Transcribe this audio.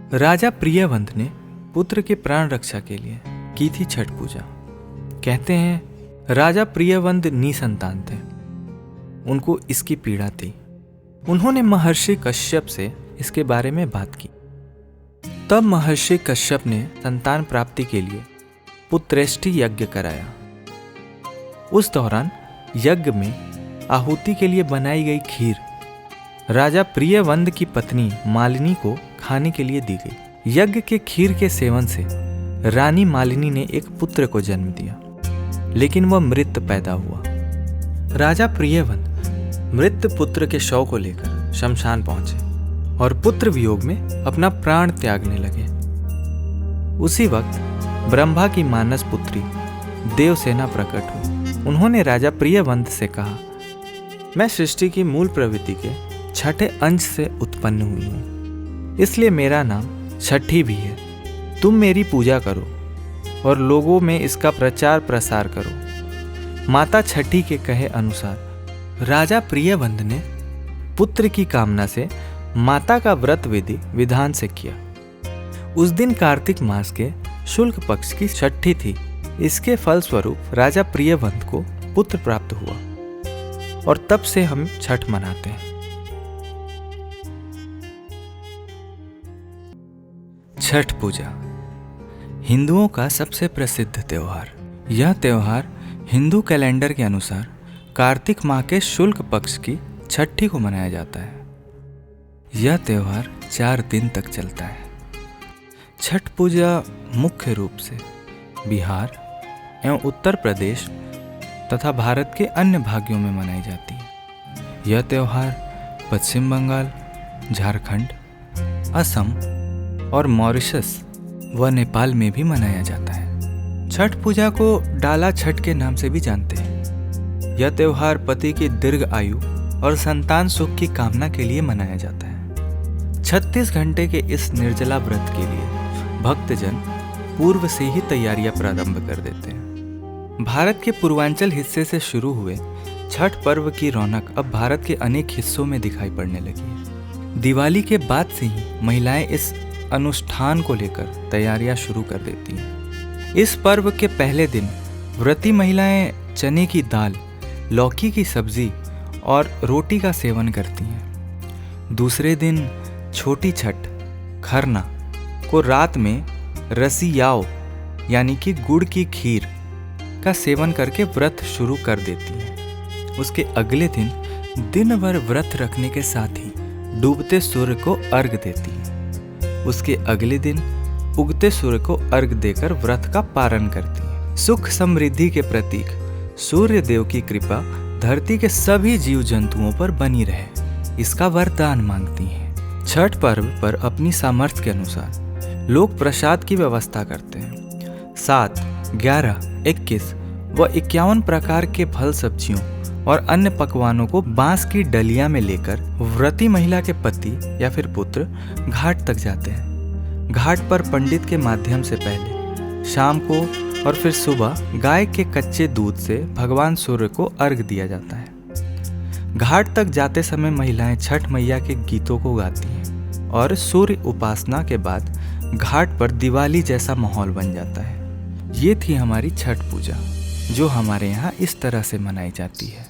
राजा प्रियवंत ने पुत्र के प्राण रक्षा के लिए की थी छठ पूजा। कहते हैं राजा प्रियवंत निसंतान थे, उनको इसकी पीड़ा थी। उन्होंने महर्षि कश्यप से इसके बारे में बात की। तब महर्षि कश्यप ने संतान प्राप्ति के लिए पुत्रेष्टि यज्ञ कराया। उस दौरान यज्ञ में आहुति के लिए बनाई गई खीर राजा प्रियवंत की पत्नी मालिनी को खाने के लिए दी गई। यज्ञ के खीर के सेवन से रानी मालिनी ने एक पुत्र को जन्म दिया, लेकिन वह मृत पैदा हुआ। राजा प्रियवंत मृत पुत्र के शव को लेकर शमशान पहुंचे और पुत्र वियोग में अपना प्राण त्यागने लगे। उसी वक्त ब्रह्मा की मानस पुत्री देवसेना प्रकट हुई। उन्होंने राजा प्रियवंत से कहा, मैं सृष्टि की मूल प्रवृत्ति के छठे अंश से उत्पन्न हुई हूँ, इसलिए मेरा नाम छठी भी है। तुम मेरी पूजा करो और लोगों में इसका प्रचार प्रसार करो। माता छठी के कहे अनुसार राजा प्रियवंत ने पुत्र की कामना से माता का व्रत विधि विधान से किया। उस दिन कार्तिक मास के शुक्ल पक्ष की छठी थी। इसके फलस्वरूप राजा प्रियवंत को पुत्र प्राप्त हुआ और तब से हम छठ मनाते हैं। छठ पूजा हिंदुओं का सबसे प्रसिद्ध त्यौहार। यह त्यौहार हिंदू कैलेंडर के अनुसार कार्तिक माह के शुक्ल पक्ष की छठी को मनाया जाता है। यह त्यौहार 4 दिन तक चलता है। छठ पूजा मुख्य रूप से बिहार एवं उत्तर प्रदेश तथा भारत के अन्य भागों में मनाई जाती है। यह त्यौहार पश्चिम बंगाल, झारखंड, असम और मॉरिशस व नेपाल में भी मनाया जाता है। छठ पूजा को डाला छठ के नाम से भी जानते हैं। यह त्यौहार पति की दीर्घ आयु और संतान सुख की कामना के लिए मनाया जाता है। 36 घंटे के इस निर्जला व्रत के लिए भक्तजन पूर्व से ही तैयारियां प्रारंभ कर देते हैं। भारत के पूर्वांचल हिस्से से शुरू हुए छठ पर्व की रौनक अब भारत के अनेक हिस्सों में दिखाई पड़ने लगी है। दिवाली के बाद से ही महिलाएं इस अनुष्ठान को लेकर तैयारियां शुरू कर देती हैं। इस पर्व के पहले दिन व्रती महिलाएं चने की दाल, लौकी की सब्जी और रोटी का सेवन करती हैं। दूसरे दिन छोटी छठ खरना को रात में रसियाओ यानी कि गुड़ की खीर का सेवन करके व्रत शुरू कर देती हैं। उसके अगले दिन भर व्रत रखने के साथ ही डूबते सूर्य को अर्घ देती हैं। उसके अगले दिन उगते सूर्य को अर्घ देकर व्रत का पारण करती हैं। सुख समृद्धि के प्रतीक सूर्य देव की कृपा धरती के सभी जीव जंतुओं पर बनी रहे, इसका वरदान मांगती हैं। छठ पर्व पर अपनी सामर्थ्य के अनुसार लोग प्रसाद की व्यवस्था करते हैं। 7, 11, 21 व 51 प्रकार के फल सब्जियों और अन्य पकवानों को बांस की डलिया में लेकर व्रती महिला के पति या फिर पुत्र घाट तक जाते हैं। घाट पर पंडित के माध्यम से पहले शाम को और फिर सुबह गाय के कच्चे दूध से भगवान सूर्य को अर्घ दिया जाता है। घाट तक जाते समय महिलाएं छठ मैया के गीतों को गाती हैं और सूर्य उपासना के बाद घाट पर दिवाली जैसा माहौल बन जाता है। ये थी हमारी छठ पूजा, जो हमारे यहाँ इस तरह से मनाई जाती है।